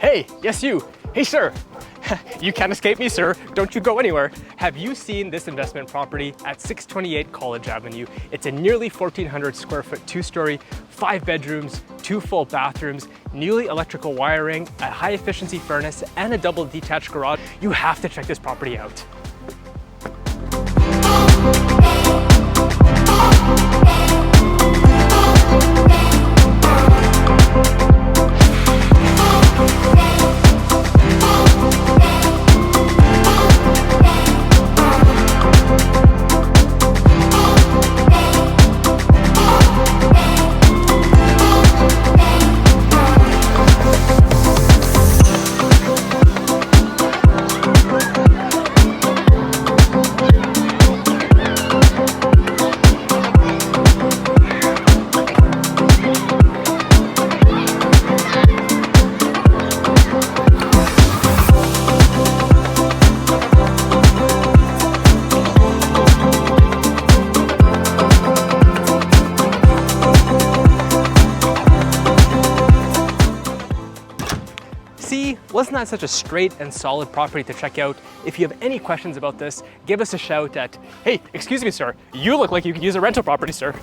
Hey, yes you. Hey sir. You can't escape me, sir. Don't you go anywhere. Have you seen this investment property at 628 College Avenue? It's a nearly 1,400 square foot, 2-story, 5 bedrooms, 2 full bathrooms, newly electrical wiring, a high efficiency furnace, and a double detached garage. You have to check this property out. See, wasn't that such a straight and solid property to check out? If you have any questions about this, give us a shout at, hey, excuse me, sir, you look like you could use a rental property, sir.